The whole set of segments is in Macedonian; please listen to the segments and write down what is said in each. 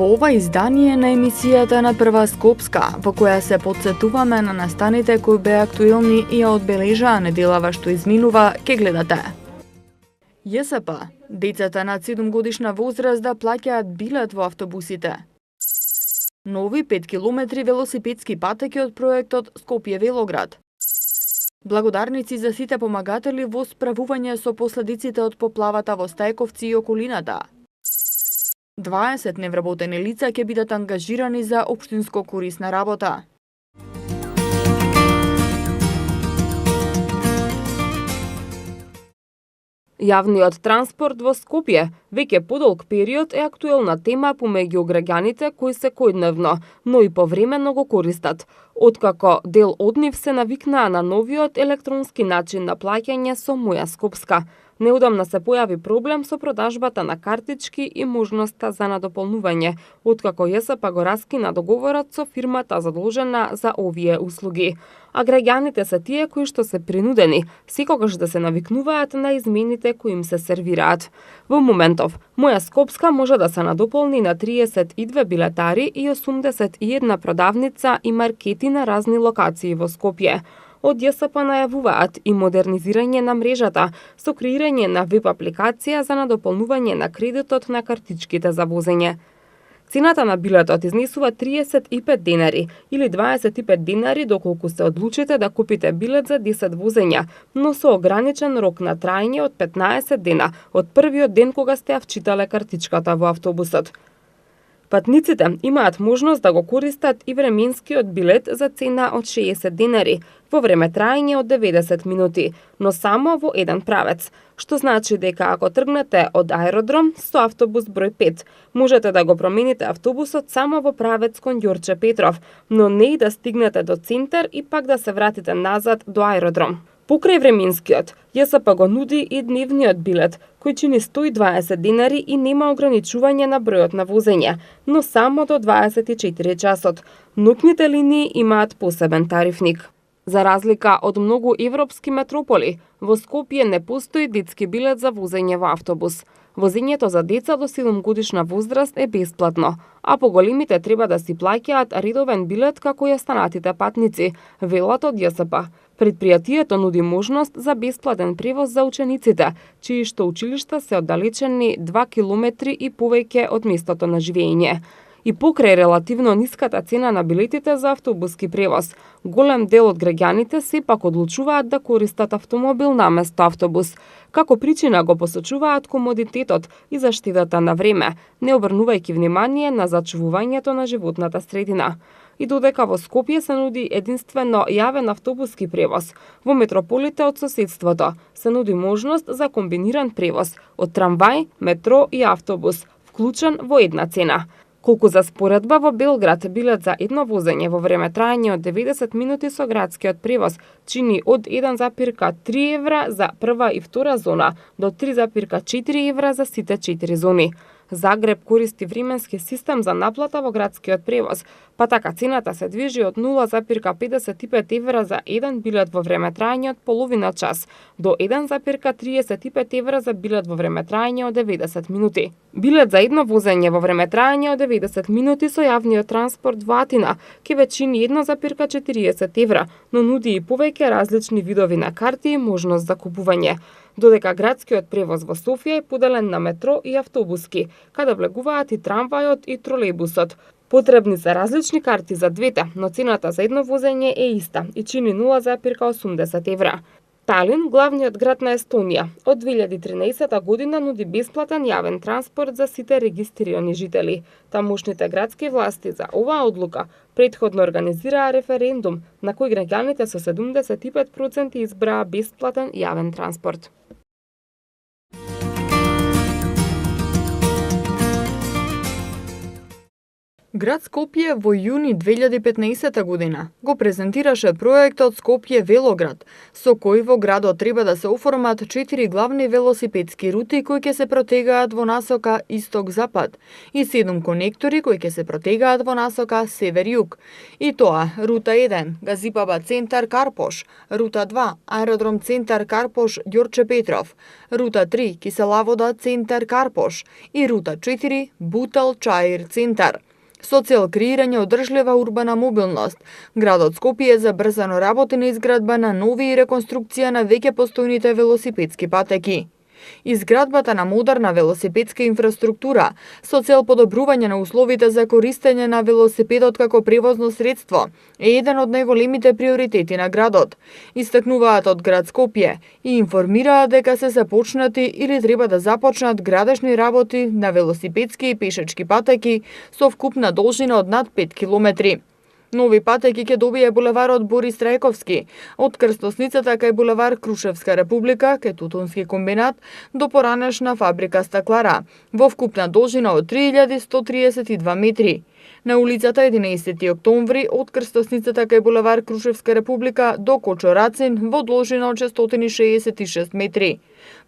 Во ова издание на емисијата на Прва Скопска, во која се потсетуваме на настаните кои беа актуелни и ја одбележаа неделава што изминува, ке гледате. ЈСП. Децата над 7 годишна возраст да плаќаат билет во автобусите. Нови 5 километри велосипедски патеки од проектот Скопје-Велоград. Благодарници за сите помагатели во справување со последиците од поплавата во Стајковци и околината. 20 невработени лица ќе бидат ангажирани за општинско корисна работа. Јавниот транспорт во Скопје веќе подолг период е актуелна тема помеѓу граѓаните кои секојдневно, но и повремено го користат, откако дел од нив се навикнаа на новиот електронски начин на плаќање со Моја Скопска. Неодамна се појави проблем со продажбата на картички и можноста за надополнување, откако ЈСП го раскина договорот со фирмата задолжена за овие услуги. А граѓаните се тие кои што се принудени секогаш да се навикнуваат на измените кои им се сервираат. Во моментов, Моја Скопска може да се надополни на 32 билетари и 81 продавница и маркети на разни локации во Скопје. Од ЈСП најавуваат и модернизирање на мрежата со креирање на веб апликација за надополнување на кредитот на картичките за возење. Цената на билетот изнесува 35 денари или 25 денари доколку се одлучите да купите билет за 10 возења, но со ограничен рок на траење од 15 дена од првиот ден кога сте ја вчитале картичката во автобусот. Патниците имаат можност да го користат и временскиот билет за цена од 60 денари во време траење од 90 минути, но само во еден правец, што значи дека ако тргнете од аеродром со автобус број 5, можете да го промените автобусот само во правец кон Ѓорче Петров, но не и да стигнете до центар и пак да се вратите назад до аеродром. Покрај временскиот, ЈСП го нуди и дневниот билет, кој чини 120 денари и нема ограничување на бројот на возење, но само до 24 часот. Ноќните линии имаат посебен тарифник. За разлика од многу европски метрополи, во Скопје не постои детски билет за возење во автобус. Возењето за деца до 7 годишна возраст е бесплатно, а поголемите треба да си плаќаат редовен билет како и останатите патници, велат од ЈСП. Предпријатието нуди можност за бесплатен превоз за учениците, чии што училишта се оддалечени 2 километри и повеќе од местото на живење. И покрај релативно ниската цена на билетите за автобуски превоз, голем дел од граѓаните сепак одлучуваат да користат автомобил наместо автобус. Како причина го посочуваат комодитетот и заштедата на време, не обрнувајќи внимание на зачувувањето на животната средина. И додека во Скопје се нуди единствено јавен автобуски превоз, во метрополите од соседството се нуди можност за комбиниран превоз од трамвај, метро и автобус, вклучен во една цена. Колку за споредба, во Белград билет за едно возење во време траење од 90 минути со градскиот превоз чини од 1,3 евра за прва и втора зона до 3,4 евра за сите 4 зони. Загреб користи временски систем за наплата во градскиот превоз, па така цената се движи од 0,55 евра за еден билет во време траење од половина час до 1,35 евра за билет во време траење од 90 минути. Билет за едно возење во време траење од 90 минути со јавниот транспорт во Атина ќе ве чини 1,40 евра, но нуди и повеќе различни видови на карти и можност за купување. Додека градскиот превоз во Софија е поделен на метро и автобуски, каде влегуваат и трамвајот и тролејбусот. Потребни се различни карти за двете, но цената за едно возење е иста и чини 0,80 евра. Талин, главниот град на Естонија, од 2013 година нуди бесплатен јавен транспорт за сите регистрирани жители. Тамошните градски власти за оваа одлука претходно организираа референдум на кој граѓаните со 75% избраа бесплатен јавен транспорт. Град Скопје во јуни 2015 година го презентираше проектот Скопје Велоград, со кој во градот треба да се оформат 4 главни велосипедски рути кои ќе се протегаат во насока исток-запад и 7 конектори кои ќе се протегаат во насока север-југ. И тоа рута 1 Газибаба центар Карпош, рута 2 Аеродром центар Карпош Ѓорче Петров, рута 3 Киселавода центар Карпош и рута 4 Бутел Чаир центар. Со цел креирање одржлива урбана мобилност, градот Скопје забрзано работи на изградба на нови и реконструкција на веќе постојните велосипедски патеки. Изградбата на модерна велосипедска инфраструктура со цел подобрување на условите за користење на велосипедот како превозно средство е еден од најголемите приоритети на градот, истакнуваат од град Скопје и информираат дека се започнати или треба да започнат градешни работи на велосипедски и пешачки патеки со вкупна должина од над 5 километри. Нови патеки ќе добие булеварот Борис Трајковски, од крстосницата кај булевар Крушевска република, кај Тутунски комбинат, до поранешна фабрика Стаклара, во вкупна должина од 3132 метри. На улицата 11 октомври, од крстосницата кај булевар Крушевска република до Кочо Рацин, во должина од 666 метри.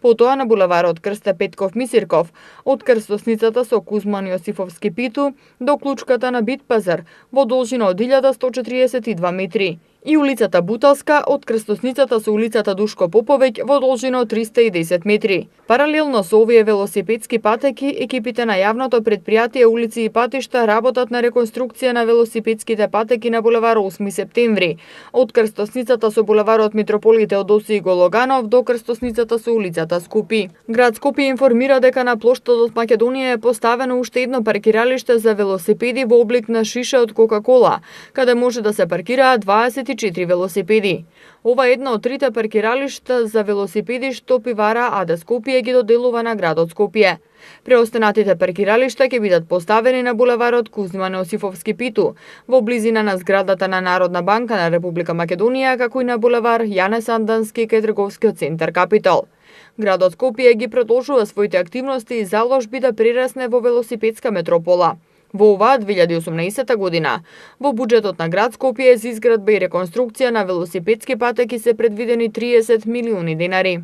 Потоа на булеварот Крсте Петков Мисирков, од крстосницата со Кузман Јосифовски Питу до клучката на Битпазар, во должина од 1142 метри. И улицата Буталска од крстосницата со улицата Душко Поповеќ во должина од 310 метри. Паралелно со овие велосипедски патеки, екипите на јавното предпријатие Улици и патишта работат на реконструкција на велосипедските патеки на булевар 8 септември, од крстосницата со булеварот Митрополите Одоси Гологанов до крстосницата со улицата Скупи. Град Скопје информира дека на плоштадот Македонија е поставено уште едно паркиралиште за велосипеди во облик на шиша од Кока-кола, каде може да се паркираат 24 велосипеди. Ова е едно од трите паркиралишта за велосипеди што Пивара АД Скопје ги доделува на градот Скопје. Преостанатите паркиралишта ќе бидат поставени на булеварот Кузман Јосифовски Питу, во близина на зградата на Народна банка на Република Македонија, како и на булевар Јане Сандански кај трговскиот центар Капитал. Градот Скопје ги продолжува своите активности и заложби да прерасне во велосипедска метропола. Во оваа 2018 година, во буџетот на град Скопје за изградба и реконструкција на велосипедски патеки се предвидени 30 милиони денари.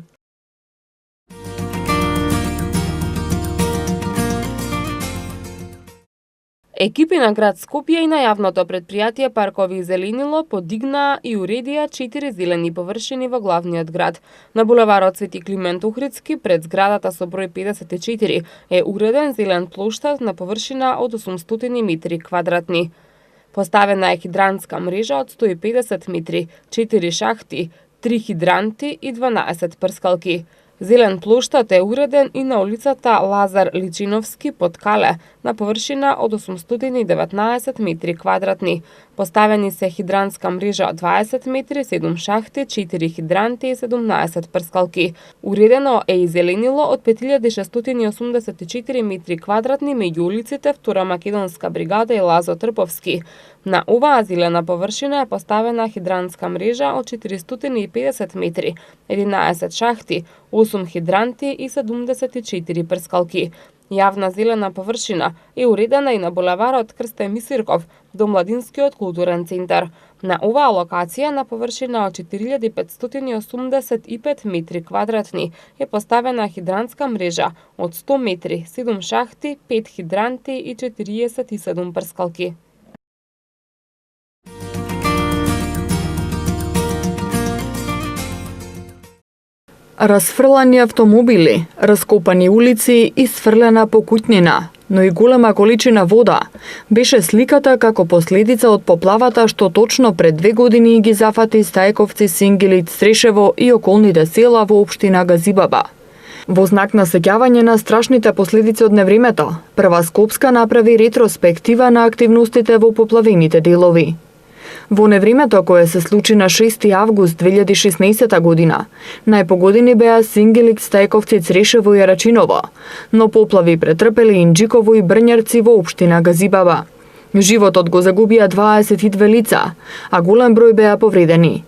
Екипи на град Скопје и на јавното предпријатие Паркови и зеленило подигнаа и уредија 4 зелени површини во главниот град. На булеварот Свети Климент Охридски, пред зградата со број 54, е уреден зелен плоштад на површина од 800 метри квадратни. Поставена е хидрантска мрежа од 150 метри, 4 шахти, 3 хидранти и 12 прскалки. Зелен плоштад е уреден и на улицата Лазар Личиновски под Кале, на површина од 819 метри квадратни. Поставени се хидрантска мрежа од 20 метри, 7 шахти, 4 хидранти и 17 прскалки. Уредено е и зеленило од 5684 метри квадратни меѓу улиците Втора Македонска бригада и Лазо Трповски. На оваа зелена површина е поставена хидрантска мрежа од 450 метри, 11 шахти, 8 хидранти и 74 прскалки. Јавна зелена површина е уредена и на булеварот Крсте Мисирков до Младинскиот културен центар. На оваа локација на површина од 4585 метри квадратни е поставена хидрантска мрежа од 100 метри, 7 шахти, 5 хидранти и 47 прскалки. Расфрлани автомобили, раскопани улици и сфрлена покутнина, но и голема количина вода, беше сликата како последица од поплавата што точно пред 2 години ги зафати Стајковци, Сингилиц, Срешево и околните села во општина Газибаба. Во знак на сеќавање на страшните последици од невремето, Прва Скопска направи ретроспектива на активностите во поплавените делови. Во невремето кое се случи на 6 август 2016 година, најпогодени беа Сингилик, Стајковци, Црешево и Рачиново, но поплави претрпеле Инџиково и Брњарци во општина Газибаба. Животот го загубија 22 лица, а голем број беа повредени.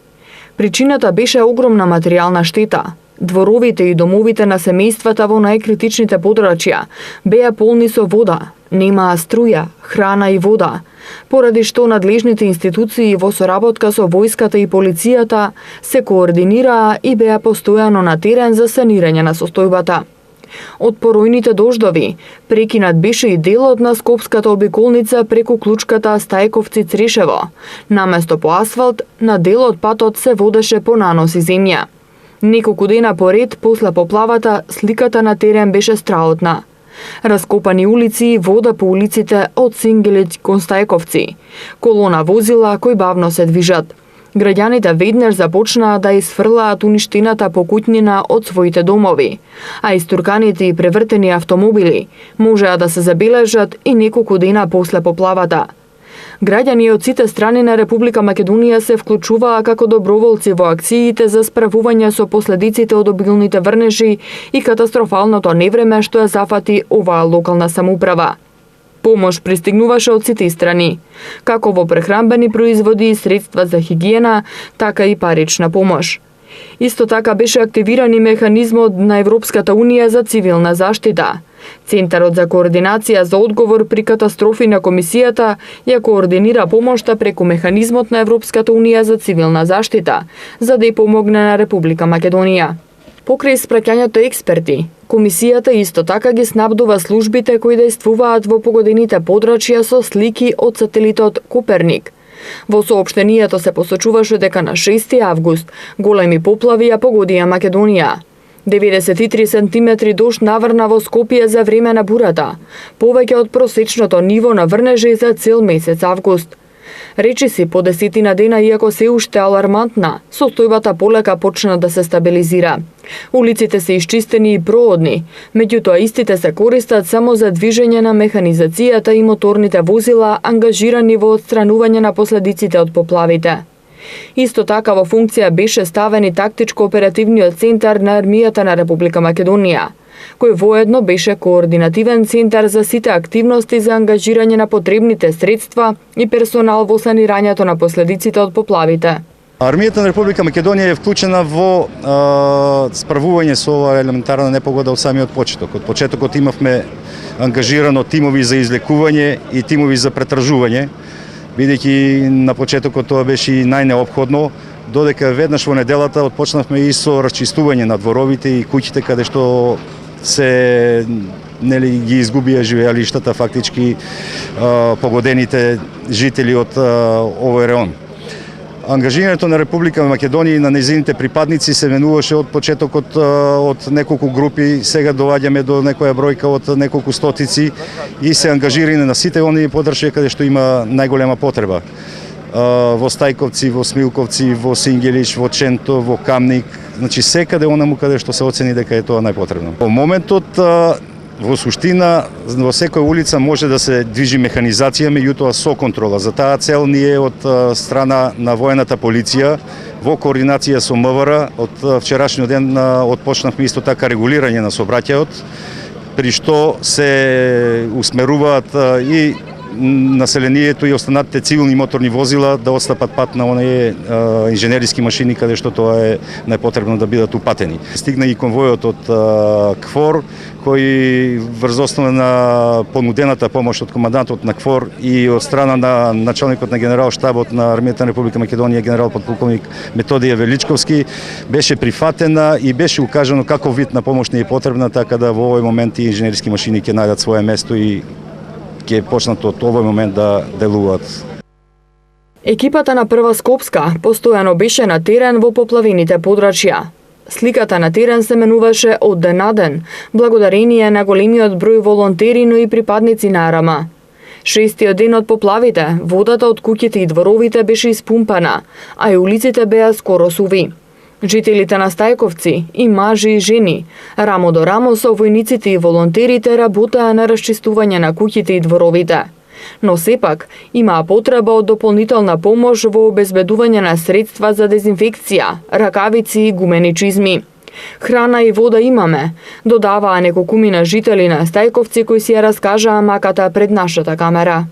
Причината беше огромна материјална штета. Дворовите и домовите на семејствата во најкритичните подрачја беа полни со вода, немаа струја, храна и вода, поради што надлежните институции во соработка со војската и полицијата се координираа и беа постојано на терен за санирање на состојбата. Од поројните дождови, прекинат беше и делот на Скопската обиколница преку клучката Стајковци-Црешево. Наместо по асфалт, на дел од патот се водеше по наноси земја. Неколку дена поред после поплавата, сликата на терен беше страотна. Раскопани улици, вода по улиците од Сингелиќ кон Стајковци, колона возила кои бавно се движат. Граѓаните веднаш започнаа да изфрлаат уништената покутнина од своите домови, а истурканите и превртени автомобили можеа да се забележат и неколку дена после поплавата. Граѓани од сите страни на Република Македонија се вклучуваа како доброволци во акциите за справување со последиците од обилните врнежи и катастрофалното невреме што ја зафати оваа локална самоуправа. Помош пристигнуваше од сите страни, како во прехранбени производи и средства за хигиена, така и парична помош. Исто така беше активиран и механизмот на Европската Унија за цивилна заштита. Центарот за координација за одговор при катастрофи на комисијата ја координира помошта преку механизмот на Европската Унија за цивилна заштита, за да ја помогне на Република Македонија. Покрај испраќањето експерти, комисијата исто така ги снабдува службите кои дејствуваат во погодените подрачја со слики од сателитот Коперник. Во соопштението се посочуваше дека на 6 август големи поплави ја погодија Македонија. 93 сантиметри дожд наврна во Скопје за време на бурата, повеќе од просечното ниво на врнежи за цел месец август. Речиси по 10 дена, иако се уште алармантна, состојбата полека почна да се стабилизира. Улиците се исчистени и проодни, меѓутоа истите се користат само за движење на механизацијата и моторните возила ангажирани во отстранување на последиците од поплавите. Исто така во функција беше ставен и тактичко-оперативниот центар на армијата на Република Македонија, кој воедно беше координативен центар за сите активности за ангажирање на потребните средства и персонал во санирањето на последиците од поплавите. Армијата на Република Македонија е вклучена во справување со оваа елементарна непогода од самиот почеток. Од почетокот имавме ангажирано тимови за излекување и тимови за претражување, бидејќи на почетокот тоа беше и најнеопходно, додека веднаш во неделата отпочнавме и со расчистување на дворовите и куќите каде што се ги изгубија живеалиштата фактички погодените жители од овој реон. Ангажирањето на Република Македонија и на нејзините припадници се менуваше од почетокот од неколку групи, сега доаѓаме до некоја бројка од неколку стотици и се ангажирани на сите оние подршаја каде што има најголема потреба. Во Стајковци, во Смилковци, во Сингелиќ, во Ченто, во Камник, значи секаде онаму каде што се оцени дека е тоа најпотребно. Во моментот во суштина, во секоја улица може да се движи механизација, меѓутоа со контрола. За таа цел ние од страна на воената полиција, во координација со МВР, од вчерашниот ден отпочнавме исто така регулирање на сообраќајот, при што се усмеруваат и населението и останатите цивилни моторни возила да отстапат пат на оние инженериски машини каде што тоа е најпотребно да бидат упатени. Стигна и конвојот од КФОР, кој врз основа на понудената помош од командантот на КФОР и од страна на началникот на генерал штабот на Армијата на Република Македонија, генерал подполковник Методија Величковски, беше прифатена и беше укажано каков вид на помош не е потребна, така да во овој момент и инженерски машини ќе најдат свое место и ќе почнат од овој момент да делуваат. Екипата на Прва Скопска постојано беше на терен во поплавените подрачја. Сликата на терен се менуваше од ден на ден, благодарение на големиот број волонтери, но и припадници на АРМА. 6-тиот ден од поплавите, водата од куќите и дворовите беше испумпана, а и улиците беа скоро суви. Жителите на Стајковци, и мажи и жени, рамо до рамо со војниците и волонтерите работаа на расчистување на куќите и дворовите. Но сепак имаа потреба од дополнителна помош во обезбедување на средства за дезинфекција, ракавици и гумени чизми. Храна и вода имаме, додаваа неколкумина жители на Стајковци кои си ја раскажаа маката пред нашата камера.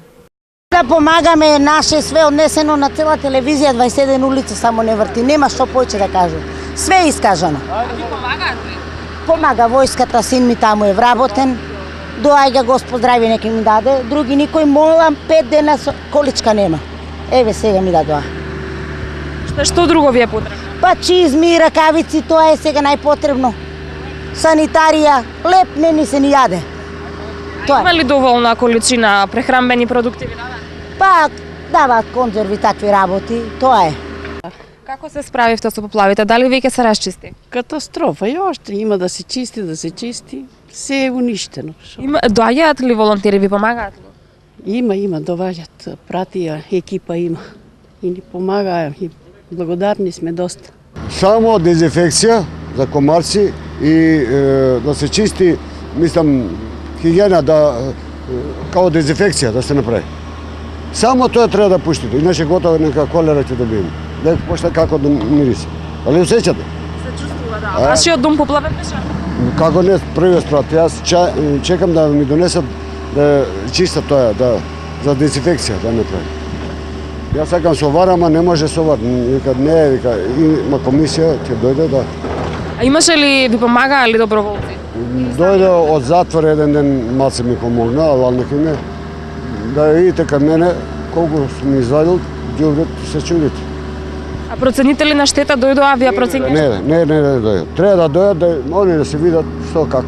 Да помагаме, наше све однесено на цела телевизија, 27 улица само не врти, нема што повеќе да кажам. Све е искажано. Помага војската, син ми таму е вработен, доаѓа Господ здрави нека ми даде, други никој молам 5 дена количка нема. Еве сега ми дадоа. Што друго ви е потребно? Па чизми, ракавици, тоа е сега најпотребно. Санитарија, леп не ни се ни јаде. Тоа Има ли доволна количина прехранбени продукти ви даваат? Па даваат конзерви, такви работи, тоа е. Како се справивте со поплавите? Дали веќе се расчисти? Катастрофа, и още има да се чисти, се е уништено. Доаѓаат ли волонтери, ви помагаат ли? Има, доваѓат, пратија, екипа има. И ни помагаа, и благодарни сме доста. Само дезинфекција за комарци и да се чисти, мислам, хигиена, као дезинфекција да се направи. Само тоа треба да пуштите, иначе готово нека колера ќе добиеме. Лек пошта како да мириси. Али усеќате? Се чувствува, да. Вашиот дом поплавен беше? Како не, првиот спрат. Јас чекам да ми донесат да чистат тоа, за дезинфекција да направи. Јас сакам со вар, ама не може со вар. Вика не, има комисија, ќе дојде да. А имаше ли, ви помагаа ли доброволци? Дојде од затвор еден ден малце ми помогна, Аллах нека ме. Да видите кај мене колку ми извадил, ѓубрет се чудите. А процените ли на штета дојдоа, вие процените? Не дојдат. Треба да дојдат да они да се видат што како.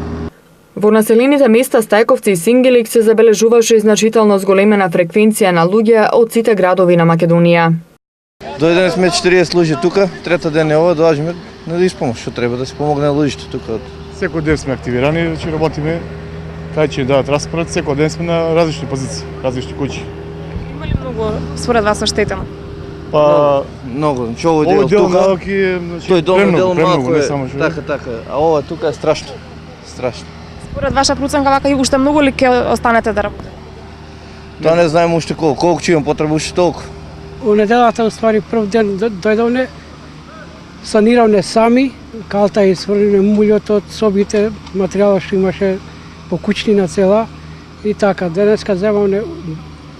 Во населените места Стајковци и Сингелик се забележуваше значително зголемена фреквенција на луѓе од сите градови на Македонија. Дојдеме сме 40 луѓе тука, трета ден е ова, доаѓаме да испомош, што треба да се помогне на луѓето тука. Секој ден сме активирани, значи работиме, кај ќе дадат распоред, секој ден сме на различни позиции, различни куќи. Има ли многу според вас оштетено? Па Многу, значи овој дел тука, тој долни дел малку е, така, а ова тука е страшно, страшно. Според ваша проценка, вака и уште многу ли ќе останете да работите? Тоа не знаеме уште колку ќе имам потреба уште толку. У неделата, уствари, прв ден дојдовне, саниравне сами, калта и сврлене муѓото од собите, материјала што имаше по куќнина цела и така. Денеска земавне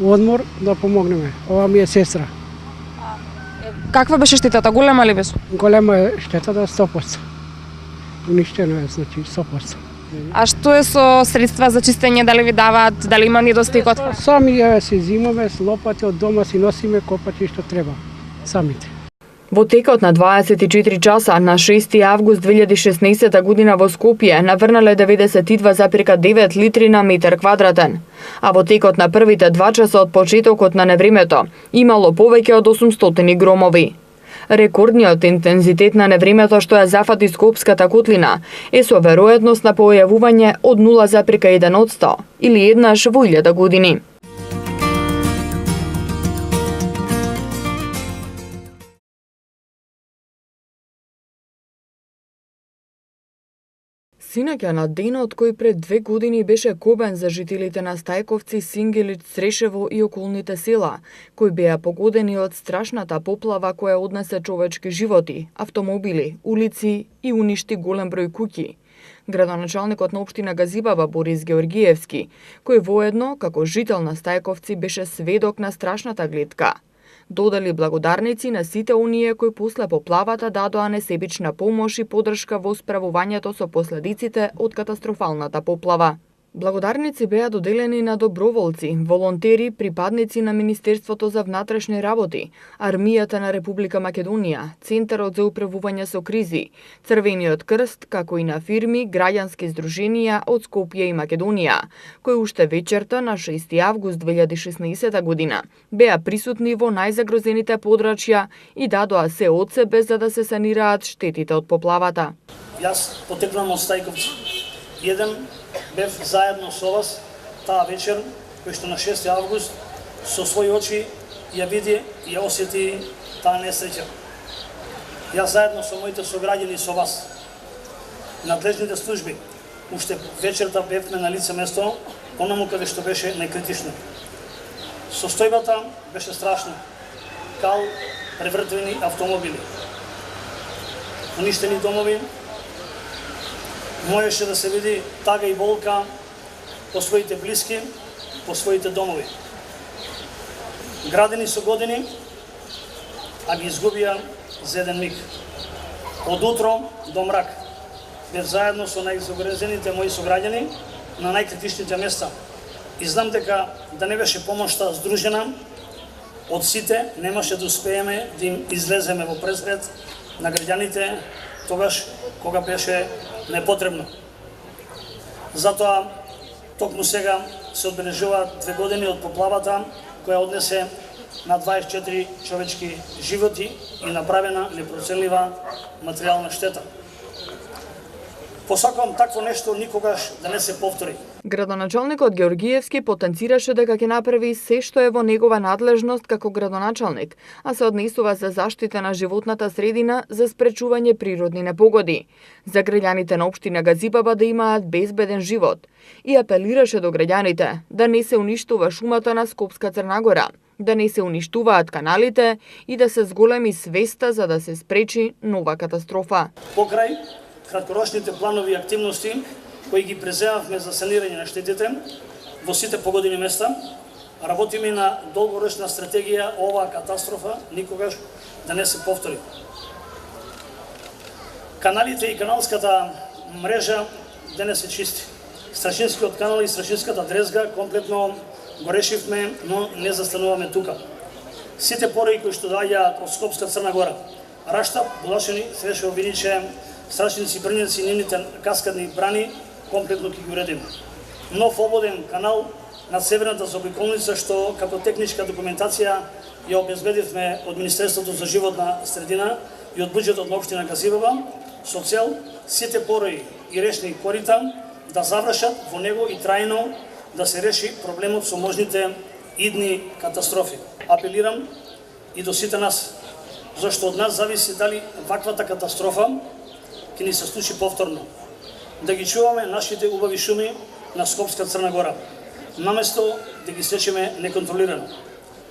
одмор да помогнеме. Ова ми е сестра. Каква беше штетата? Голема ли беше? Голема е штетата 100%. Уништено е, значи 100%. А што е со средства за чистење, дали ви даваат, дали има недостиг од? Сами ја се зимаме с лопати од дома, си носиме копачи што треба. Самите. Во текот на 24 часа на 6 август 2016 година во Скопје наврнале 92,9 литри на метар квадратен, а во текот на првите 2 часа од почетокот на невремето имало повеќе од 800 громови. Рекордниот интензитет на невремето што ја зафати Скопската котлина е со веројатност на појавување од 0,1% или еднаш во 1000 години. Синаќа на денот кој пред 2 години беше кобен за жителите на Стајковци, Сингелиќ, Срешево и околните села, кои беа погодени од страшната поплава која однесе човечки животи, автомобили, улици и уништи голем број куќи. Градоначалникот на општина Газибаба Борис Георгиевски, кој воедно, како жител на Стајковци, беше сведок на страшната гледка. Додали благодарници на сите оние кои после поплавата дадоа несебична помош и поддршка во справувањето со последиците од катастрофалната поплава. Благодарници беа доделени на доброволци, волонтери, припадници на Министерството за внатрешни работи, Армијата на Република Македонија, Центарот за управување со кризи, Црвениот крст, како и на фирми, граѓански здруженија од Скопје и Македонија, кои уште вечерта на 6 август 2016 година беа присутни во најзагрозените подрачја и дадоа се од себе за да се санираат штетите од поплавата. Јас потекнувам од Стајковци. Еден бев заедно со вас таа вечер, кој што на 6 август со своји очи ја види и ја осети таа несреќа. Јас заедно со моите сограѓани со вас, надлежните служби, уште вечерта бевме на лице место, онаму каде што беше најкритично. Состојбата беше страшна. Кал, превртени автомобили, уништени домови, можеше да се види тага и болка по своите блиски, по своите домови. Градени со години, а ги изгубија за еден миг. Од утро до мрак бев заедно со најзагрезените мои сограѓани на најкритичните места. И знам дека да не беше помошта здружена од сите, немаше да успееме да им излеземе во пресред на граѓаните тогаш кога беше непотребно. Затоа токму сега се одбележуваат 2 години од поплавата која однесе на 24 човечки животи и направена непроценлива материјална штета. Посакувам такво нешто никогаш да не се повтори. Градоначалникот Георгиевски потенцираше дека ќе направи се што е во негова надлежност како градоначалник, а се однесува за заштита на животната средина за спречување природни непогоди, за граѓаните на општина Газибаба да имаат безбеден живот и апелираше до граѓаните да не се уништува шумата на Скопска Црна Гора, да не се уништуваат каналите и да се зголеми свеста за да се спречи нова катастрофа. Покрај краткорочните планови и активности кои ги преземавме за санирање на штетите во сите погодени места, работиме на долгорочна стратегија оваа катастрофа никогаш да не се повтори. Каналите и каналската мрежа денес се чисти. Страшинскиот канал и Страшинската дрезга комплетно го решивме, но не застануваме тука. Сите порои кои што доаѓаат од Скопска Црна Гора, Раштап, Булашани, Срешево, Виниче, Страшници, Брњаци и нивните каскадни брани комплетно ќе ги уредиме. Нов ободен канал на северната заобиколница што како техничка документација ја обезбедивме од Министерството за животна средина и од буџетот на општина Газибаба со цел сите порои и речни корита да завршат во него и трајно да се реши проблемот со можните идни катастрофи. Апелирам и до сите нас, зашто од нас зависи дали ваквата катастрофа ќе ни се случи повторно. Да ги чуваме нашите убави шуми на Скопска Црна Гора, наместо да ги сечеме неконтролирано.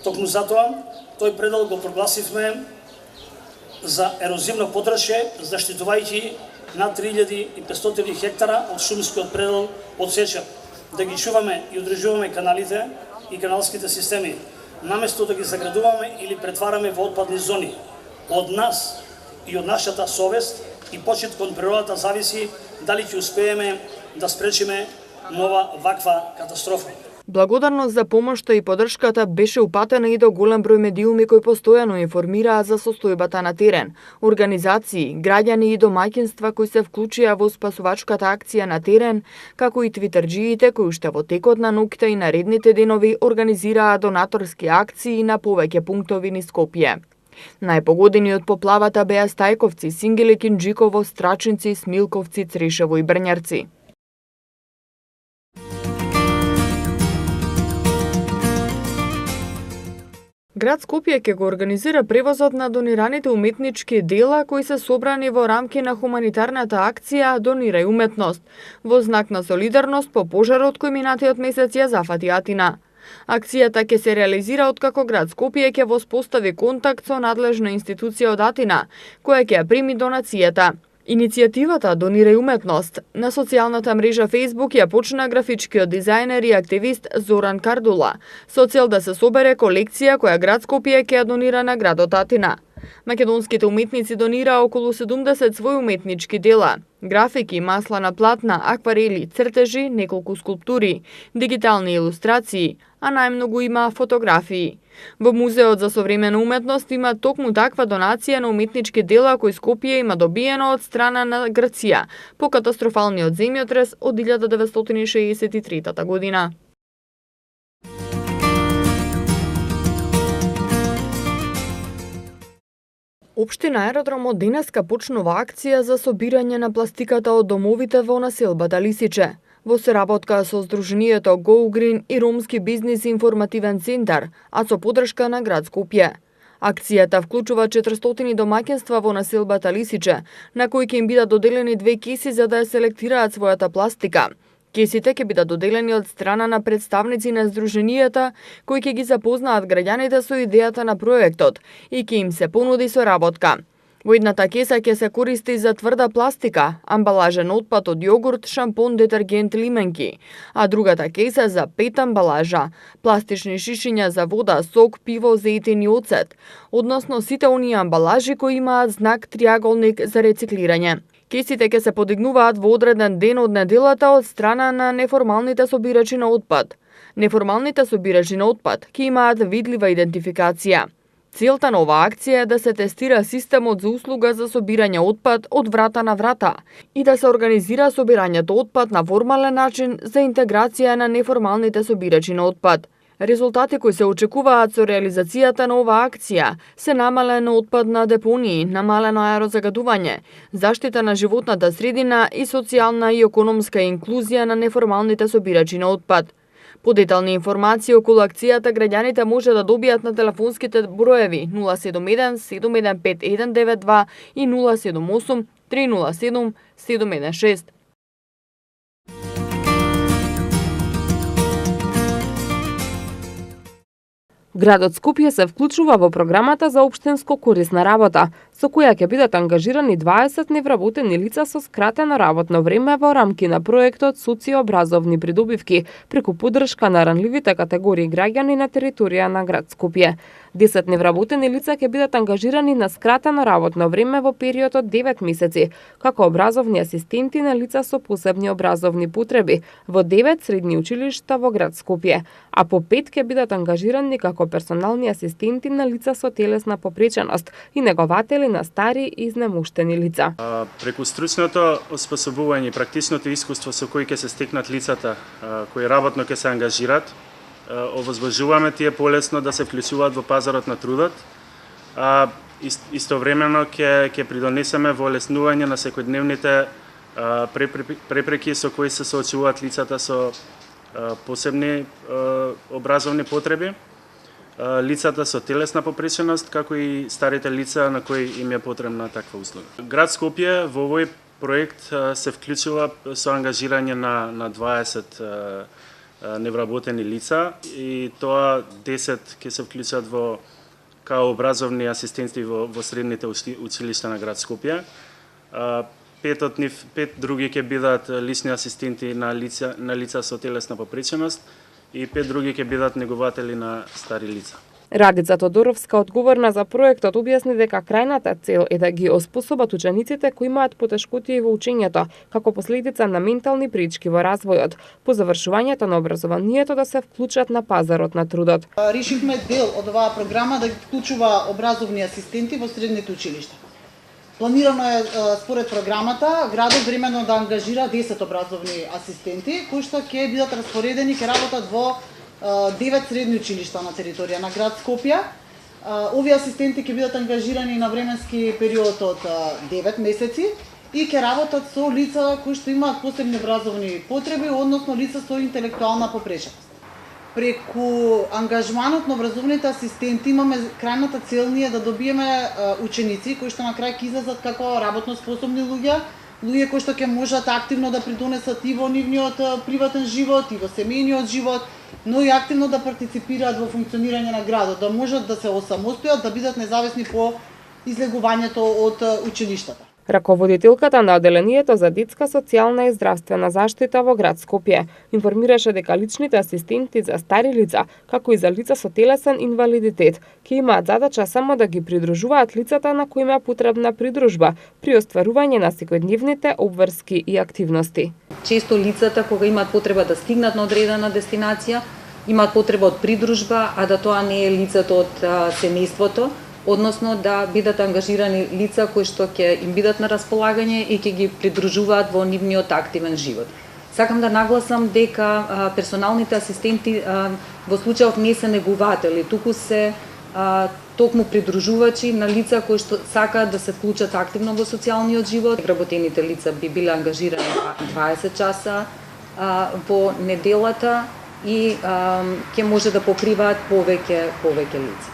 Токму затоа, тој предел го прогласивме за ерозивно подрачје, заштитувајќи над 3500 хектара од шумскиот предел од сеча. Да ги чуваме и одржуваме каналите и каналските системи, наместо да ги заградуваме или претвараме во отпадни зони. Од нас и од нашата совест и почит кон природата зависи дали ќе успееме да спречиме нова ваква катастрофа. Благодарност за помошта и поддршката беше упатена и до голем број медиуми кои постојано информираа за состојбата на терен, организации, граѓани и домаќинства кои се вклучија во спасувачката акција на терен, како и твитерџиите кои уште во текот на ноќта и наредните денови организираа донаторски акции на повеќе пунктови низ Скопје. Најпогодени од поплавата беа Стајковци, Сингели, Кинџиково, Страчинци, Смилковци, Црешево и Брњарци. Град Скопје ќе го организира превозот на донираните уметнички дела кои се собрани во рамки на хуманитарната акција Донирај уметност, во знак на солидарност по пожарот кој минатиот месец ја зафати Атина. Акцијата ќе се реализира откако град Скопје ќе воспостави контакт со надлежна институција од Атина, која ќе ја прими донацијата. Иницијативата Донирај уметност на социјалната мрежа Facebook ја почна графичкиот дизајнер и активист Зоран Кардула, со цел да се собере колекција која град Скопје ќе ја донира на градот Атина. Македонските уметници донираа околу 70 своји уметнички дела, графики, маслана платна, акварели, цртежи, неколку скулптури, дигитални илустрации, а најмногу има фотографии. Во Музеот за современа уметност има токму таква донација на уметнички дела кои Скопје има добиено од страна на Грција по катастрофалниот земјотрес од 1963 година. Општина Аеродром од денеска почнува акција за собирање на пластиката од домовите во населбата Лисиче, во соработка со Сдруженијето Go Green и Ромски бизнис информативен центар, а со поддршка на град Скопје. Акцијата вклучува 400 домаќинства во населбата Лисиче, на кои ќе им бидат доделени 2 кеси за да ја селектираат својата пластика. Кесите ќе бидат доделени од страна на представници на Сдруженијата, кои ќе ги запознаат граѓаните со идејата на проектот и ќе им се понуди соработка. Во едната кеса ќе се користи за тврда пластика, амбалажен отпад од јогурт, шампон, детергент, лименки, а другата кеса за пет амбалажа, пластични шишиња за вода, сок, пиво, зејтин и оцет, односно сите оние амбалажи кои имаат знак триаголник за рециклирање. Кесите ќе се подигнуваат во одреден ден од неделата од страна на неформалните собирачи на отпад. Неформалните собирачи на отпад ќе имаат видлива идентификација. Целта на оваа акција е да се тестира системот за услуга за собирање отпад од врата на врата и да се организира собирањето отпад на формален начин за интеграција на неформалните собирачи на отпад. Резултати кои се очекуваат со реализацијата на оваа акција се намалена отпадна депонии, намалено аерозагадување, заштита на животната средина и социјална и економска инклузија на неформалните собирачи на отпад. Подетални информации околу акцијата граѓаните може да добијат на телефонските броеви 071 715 192 и 078 307 716. Градот Скопје се вклучува во програмата за општинско корисна работа, со која ќе бидат ангажирани 20 невработени лица со скратено работно време во рамки на проектот социообразовни придобивки преку поддршка на ранливите категории граѓани на територија на град Скопје. 10 невработени лица ќе бидат ангажирани на скратено работно време во период од 9 месеци, како образовни асистенти на лица со посебни образовни потреби во 9 средни училишта во град Скопје, а по 5 ќе бидат ангажирани како персонални асистенти на лица со телесна попреченост и негователи на стари и изнемуштени лица. Преку стручното оспособување и практичното искуство со кои ќе се стекнат лицата кои работно ќе се ангажират, овозможуваме тие полесно да се вклучуваат во пазарот на трудот, а истовремено ќе придонесеме во олеснување на секојдневните препреки со кои се соочуваат лицата со посебни образовни потреби, лицата со телесна попреченост, како и старите лица на кои им е потребна таква услуга. Град Скопје во овој проект се вклучува со ангажирање на 20 невработени лица и тоа 10 ќе се вклучат во као образовни асистенти во средните училишта на град Скопје. 5 други ќе бидат лични асистенти на лица со телесна попреченост и 5 други ќе бидат негователи на стари лица. Радица Тодоровска, одговорна за проектот, објасни дека крајната цел е да ги оспособат учениците кои имаат потешкотии во учењето, како последица на ментални пречки во развојот, по завршувањето на образованието да се вклучат на пазарот на трудот. Решивме дел од оваа програма да ги вклучува образовни асистенти во средните училишта. Планирано е според програмата градот временно да ангажира 10 образовни асистенти кои што ќе бидат распоредени, ќе работат во 9 средни училишта на територија на град Скопје. Овие асистенти ќе бидат ангажирани на временски период од 9 месеци и ќе работат со лица кои што имаат посебни образовни потреби, односно лица со интелектуална попреченост. Преку ангажманот на образовните асистенти имаме крајната цел ние да добиеме ученици кои што на крај ќе излезат како работно способни луѓе кои што ќе можат активно да придонесат и во нивниот приватен живот, и во семејниот живот, но и активно да партиципираат во функционирање на градот, да можат да се осамостојат, да бидат независни по излегувањето од училиштата. Раководителката на Оделението за детска, социјална и здравствена заштита во град Скопје информираше дека личните асистенти за стари лица, како и за лица со телесен инвалидитет, ќе имаат задача само да ги придружуваат лицата на кои им е потребна придружба при остварување на секојдневните обврски и активности. Често лицата кога имаат потреба да стигнат на одредена дестинација, имаат потреба од придружба, а да тоа не е лицето од семејството, односно да бидат ангажирани лица кои што ќе им бидат на располагање и ќе ги придружуваат во нивниот активен живот. Сакам да нагласам дека персоналните асистенти во случајов не се негователи, туку се токму придружувачи на лица кои што сакаат да се вклучат активно во социјалниот живот. Вработените лица би биле ангажирани 20 часа во неделата и ќе може да покриваат повеќе лица.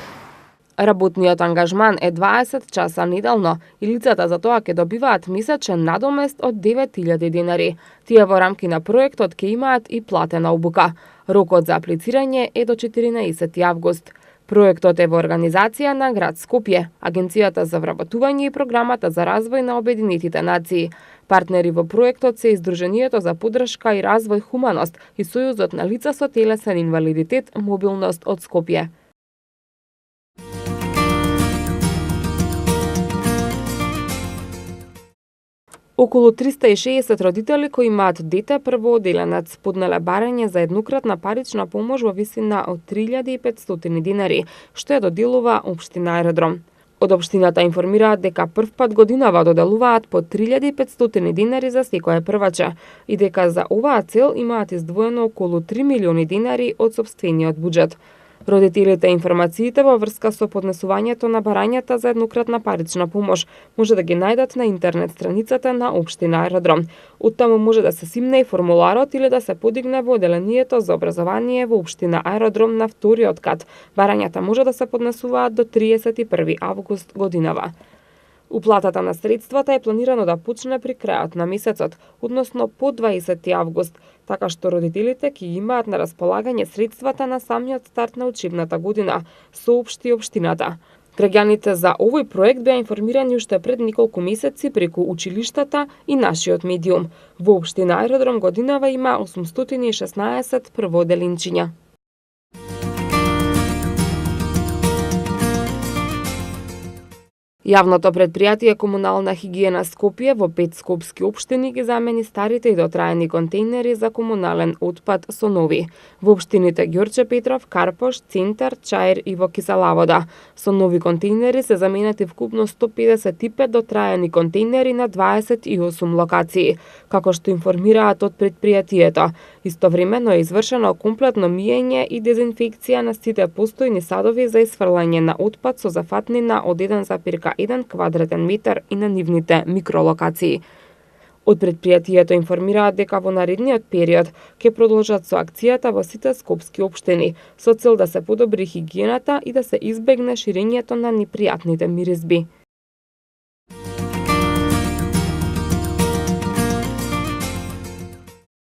Работниот ангажман е 20 часа неделно и лицата за тоа ќе добиваат месечен надомест од 9000 денари. Тие во рамки на проектот ќе имаат и платена обука. Рокот за аплицирање е до 14 август. Проектот е во организација на град Скопје, Агенцијата за вработување и Програмата за развој на Обединетите нации. Партнери во проектот се Издруженијето за поддршка и развој Хуманост и Сојузот на лица со телесен инвалидитет Мобилност од Скопје. Околу 360 родители кои имаат дете првооделенец поднале барање за еднократна парична помош во висина од 3500 динари, што ја доделува општина Аеродром. Од општината информираат дека првпат годинава доделуваат по 3500 динари за секое прваче и дека за оваа цел имаат издвоено околу 3 милиони динари од сопствениот буџет. Родителите информациите во врска со поднесувањето на барањата за еднократна парична помош може да ги најдат на интернет страницата на општина Аеродром. Оттаму може да се симне и формуларот или да се подигне во оделението за образование во општина Аеродром на вториот кат. Барањата може да се поднесуваат до 31 август годинава. Уплатата на средствата е планирано да почне при крајот на месецот, односно по 20 август, така што родителите ќе имаат на располагање средствата на самиот старт на учебната година, соопшти општината. Граѓаните за овој проект беа информирани уште пред неколку месеци преку училиштата и нашиот медиум. Во општина Аеродром годинава има 816 првооделенчиња. Јавното предпријатие Комунална хигиена Скопје во 5 скопски општини ги замени старите и дотраени контейнери за комунален отпад со нови. Во општините Ѓорче Петров, Карпош, Центар, Чаир и во Киселавода. Со нови контейнери се заменети вкупно 155 дотраени контейнери на 28 локации, како што информираат од предпријатието. Истовремено е извршено комплетно миење и дезинфекција на сите постојни садови за исфрлање на отпад со зафатнина од 1,1 квадратен метар и на нивните микролокации. Од предпријатието информираат дека во наредниот период ќе продолжат со акцијата во сите скопски општини, со цел да се подобри хигиената и да се избегне ширењето на непријатните миризби.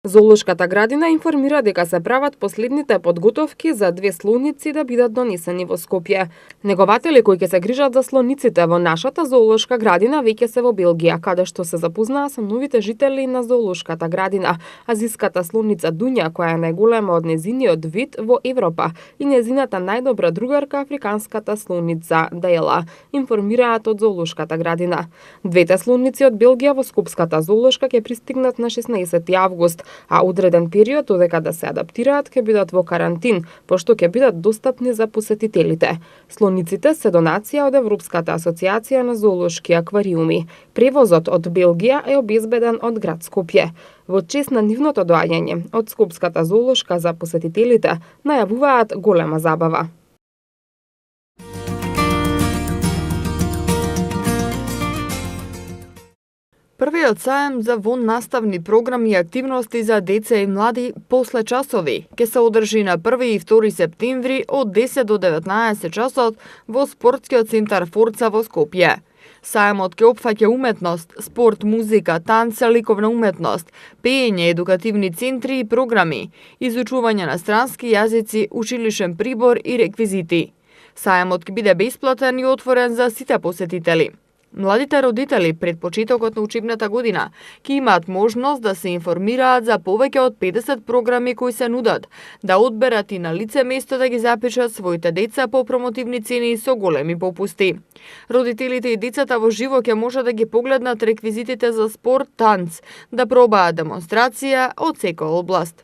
Зоолошката градина информира дека се прават последните подготовки за 2 слоници да бидат донесени во Скопје. Негователи кои ќе се грижат за слониците во нашата зоолошка градина веќе се во Белгија, каде што се запознаа со новите жители на зоолошката градина, азиската слоница Дуња, која е најголема од незиниот вид во Европа, и незината најдобра другарка африканската слоница Дейла, информираат од зоолошката градина. Двете слоници од Белгија во Скопската зоолошка ќе пристигнат на 16 август, а одреден период додека да се адаптираат ќе бидат во карантин, пошто ќе бидат достапни за посетителите. Слониците се донација од Европската асоциација на зоолошки аквариуми. Превозот од Белгија е обезбеден од град Скопје. Во чест на нивното доаѓање од Скопската зоолошка за посетителите најавуваат голема забава. Првиот саем за воннаставни програми и активности за деца и млади после часови ќе се одржи на 1 и 2 септември од 10 до 19 часот во спортскиот центар Форца во Скопје. Саемот ќе опфаќа уметност, спорт, музика, танц, ликовна уметност, пеење, едукативни центри и програми, изучување на странски јазици, училишен прибор и реквизити. Саемот ќе биде бесплатен и отворен за сите посетители. Младите родители пред почетокот на учебната година ќе имаат можност да се информираат за повеќе од 50 програми кои се нудат, да одберат и на лице место да ги запишат своите деца по промотивни цени со големи попусти. Родителите и децата во живо ќе може да ги погледнат реквизитите за спорт, танц, да пробаат демонстрација од секоја област.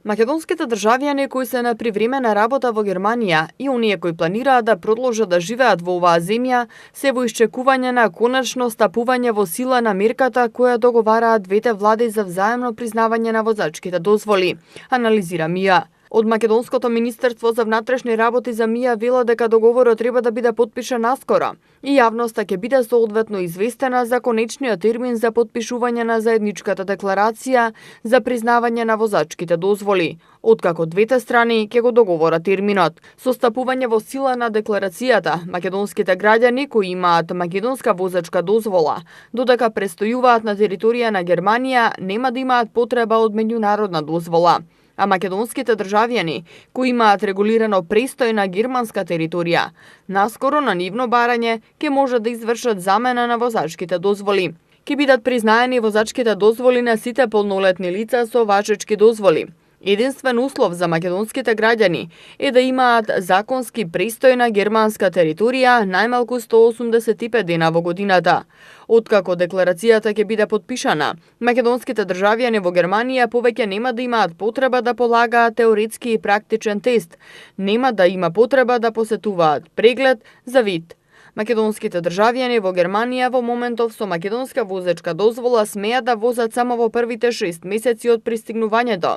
Македонските државјани кои се на привремена работа во Германија и оние кои планираат да продолжат да живеат во оваа земја се во исчекување на конечно стапување во сила на мерката која договараат двете влади за взаемно признавање на возачките дозволи, анализира МИА. Од Македонското министерство за внатрешни работи за МИА вело дека договорот треба да биде потпишан наскоро и јавноста ќе биде соодветно известена за конечниот термин за потпишување на заедничката декларација за признавање на возачките дозволи, откако двете страни ќе го договорат терминот. Со стапување во сила на декларацијата, македонските граѓани кои имаат македонска возачка дозвола, додека престојуваат на територија на Германија, нема да имаат потреба од меѓународна дозвола. А македонските државјани кои имаат регулирано престој на германска територија, наскоро на нивно барање ќе може да извршат замена на возачките дозволи. Ќе бидат признаени возачките дозволи на сите полнолетни лица со важечки дозволи. Единствен услов за македонските граѓани е да имаат законски престој на германска територија најмалку 185 дена во годината. Откако декларацијата ќе биде подпишана, македонските државјани во Германија повеќе нема да имаат потреба да полагаат теоретски и практичен тест, нема да има потреба да посетуваат преглед за вид. Македонските државјани во Германија во моментов со македонска возачка дозвола смеат да возат само во првите 6 месеци од пристигнувањето.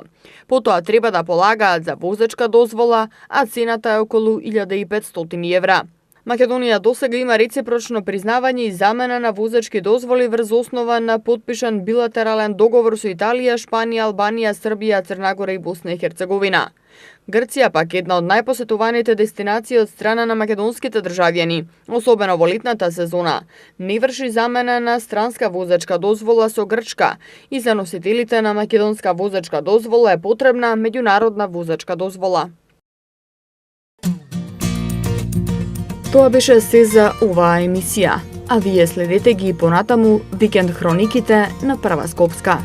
Потоа треба да полагаат за возачка дозвола, а цената е околу 1500 евра. Македонија досега има реципрочно признавање и замена на возачки дозволи врз основа на подпишан билатерален договор со Италија, Шпанија, Албанија, Србија, Црна Гора и Босна и Херцеговина. Грција пак една од најпосетуваните дестинации од страна на македонските државјани, особено во летната сезона. Не врши замена на странска возачка дозвола со Грчка и за носителите на македонска возачка дозвола е потребна меѓународна возачка дозвола. Тоа беше се за оваа емисија, а вие следете ги понатаму Викенд хрониките на Прва Скопска.